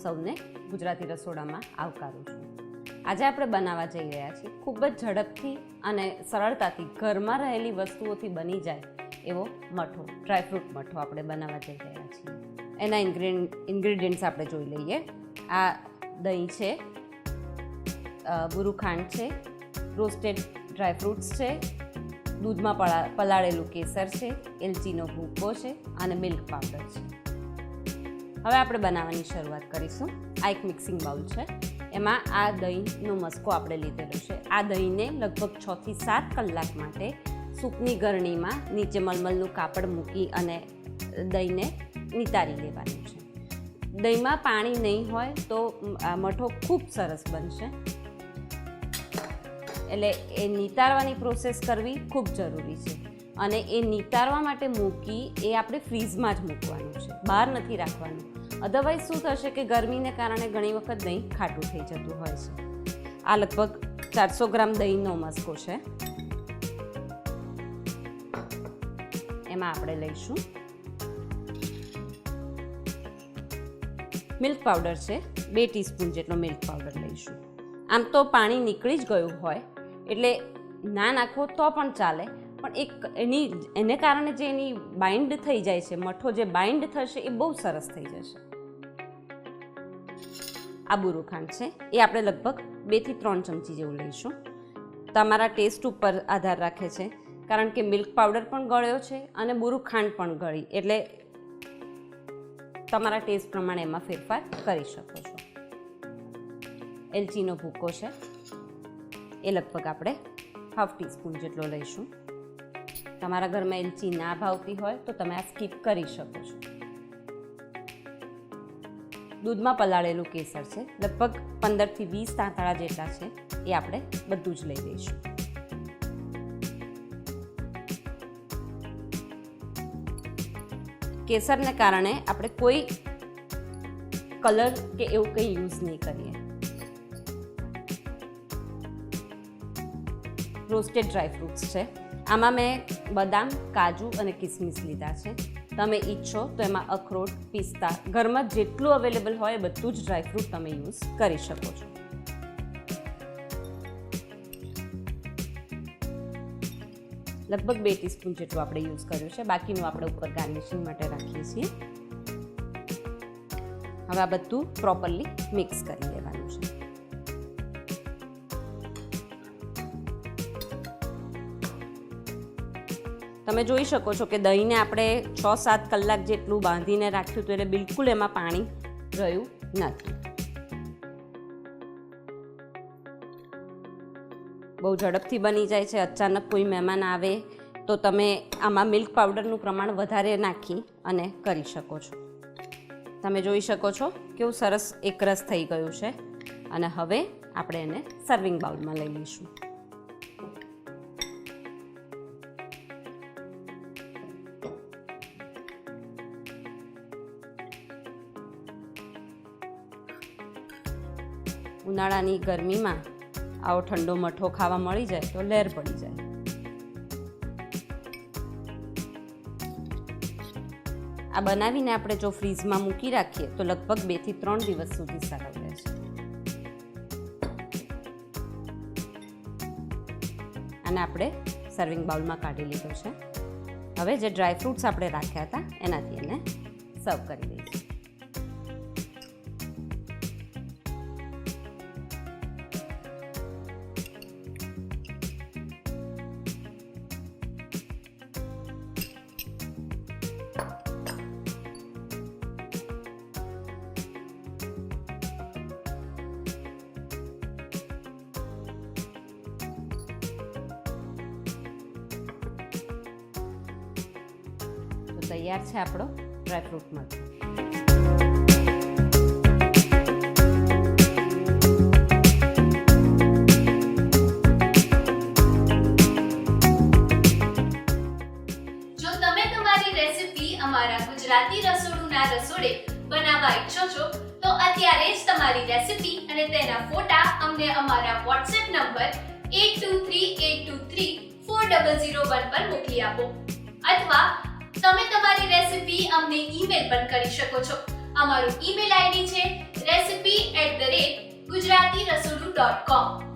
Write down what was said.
સૌને ગુજરાતી રસોડામાં આવકારું છું. આજે આપણે બનાવવા જઈ રહ્યા છીએ ખૂબ જ ઝડપથી અને સરળતાથી ઘરમાં રહેલી વસ્તુઓથી બની જાય એવો મઠો, ડ્રાયફ્રૂટ મઠો આપણે બનાવવા જઈ રહ્યા છીએ. એના ઇન્ગ્રેડિયન્ટ્સ આપણે જોઈ લઈએ. આ દહીં છે, બુરુખાંડ છે, રોસ્ટેડ ડ્રાયફ્રૂટ્સ છે, દૂધમાં પલાળેલું કેસર છે, એલચીનો ભૂકો છે અને મિલ્ક પાવડર છે. હવે આપણે બનાવવાની શરૂઆત કરીશું. આ એક મિક્સિંગ બાઉલ છે, એમાં આ દહીંનો મસ્કો આપણે લીધેલો છે. આ દહીંને લગભગ 6 થી 7 કલાક માટે સૂપની ગરણીમાં નીચે મલમલનું કાપડ મૂકી અને દહીંને નિતારી લેવાનું છે. દહીંમાં પાણી નહીં હોય તો આ મઠો ખૂબ સરસ બનશે, એટલે એ નિતારવાની પ્રોસેસ કરવી ખૂબ જરૂરી છે. અને એ નિતારવા માટે મૂકી એ આપણે ફ્રીઝમાં જ મૂકવાનું છે, બહાર નથી રાખવાનું. અધરવાઇઝ શું થશે કે ગરમીને કારણે ઘણી વખત દહીં ખાટું થઈ જતું હોય છે. આ લગભગ 400 ગ્રામ દહીંનો મસ્કો છે. એમાં આપણે લઈશું મિલ્ક પાવડર છે, 2 ટીસ્પૂન જેટલો મિલ્ક પાવડર લઈશું. આમ તો પાણી નીકળી જ ગયું હોય એટલે ના નાખો તો પણ ચાલે, પણ એને કારણે જે એની બાઇન્ડ થઈ જાય છે, મઠો જે બાઇન્ડ થશે એ બહુ સરસ થઈ જશે. આ બુરુખાંડ છે, એ આપણે લગભગ 2 થી 3 ચમચી જેવું લઈશું. તમારા ટેસ્ટ ઉપર આધાર રાખે છે, કારણ કે મિલ્ક પાવડર પણ ગળ્યો છે અને બુરુખાંડ પણ ગળી, એટલે તમારા ટેસ્ટ પ્રમાણે એમાં ફેરફાર કરી શકો છો. એલચીનો ભૂકો છે, એ લગભગ આપણે 1/2 ટીસ્પૂન જેટલો લઈશું. તમારા ઘરમાં એલચી ના ભાવતી હોય તો તમે આ સ્કીપ કરી શકો છો. દૂધમાં પલાળેલું કેસર છે, લગભગ 15 થી 20 તાંતણા જેટલા છે, એ આપણે બધું જ લઈ લઈશું. કેસરને કારણે આપણે કોઈ કલર કે એવું કંઈ યુઝ નહીં કરીએ. રોસ્ટેડ ડ્રાયફ્રૂટ્સ છે, આમાં મેં બદામ, કાજુ અને કિસમિસ લીધા છે. તમે ઈચ્છો તો એમાં અખરોટ, પિસ્તા, ઘરમાં જેટલું અવેલેબલ હોય એ બધું જ ડ્રાયફ્રૂટ તમે યુઝ કરી શકો છો. લગભગ 2 ટીસ્પૂન જેટલું આપણે યુઝ કર્યું છે, બાકીનું આપણે ઉપર ગાર્નિશિંગ માટે રાખીએ છીએ. હવે આ બધું પ્રોપરલી મિક્સ કરી લેવાનું છે. તમે જોઈ શકો છો કે દહીંને આપણે 6-7 કલાક જેટલું બાંધીને રાખ્યું હતું, એટલે બિલકુલ એમાં પાણી રહ્યું નથી. બહુ ઝડપથી બની જાય છે. અચાનક કોઈ મહેમાન આવે તો તમે આમાં મિલ્ક પાવડરનું પ્રમાણ વધારે નાખી અને કરી શકો છો. તમે જોઈ શકો છો કેવું સરસ એકરસ થઈ ગયું છે. અને હવે આપણે એને સર્વિંગ બાઉલમાં લઈ લઈશું. ઉનાળાની ગરમીમાં આવો ઠંડો મઠો ખાવા મળી જાય તો લહેર પડી જાય. આ બનાવીને આપણે જો ફ્રીઝમાં મૂકી રાખીએ તો લગભગ 2 થી 3 દિવસ સુધી સારો રહે છે. અને આપણે સર્વિંગ બાઉલમાં કાઢી લીધો છે. હવે જે ડ્રાયફ્રૂટ્સ આપણે રાખ્યા હતા એનાથી એને સર્વ કરી દઈશું. તૈયાર છે આપણો ડ્રાયફ્રૂટ મઠ. જો તમે તમારી રેસિપી અમારા ગુજરાતી રસોડુના રસોડે બનાવવા ઈચ્છો છો તો અત્યારે જ તમારી રેસિપી અને તેના ફોટા અમને અમારા WhatsApp નંબર 8238234001 પર મોકલી આપો, અથવા તમે તમારી રેસિપી અમને ઈમેલ પણ કરી શકો છો. અમારું ઈમેલ આઈડી છે recipe@gujaratiRasodu.com.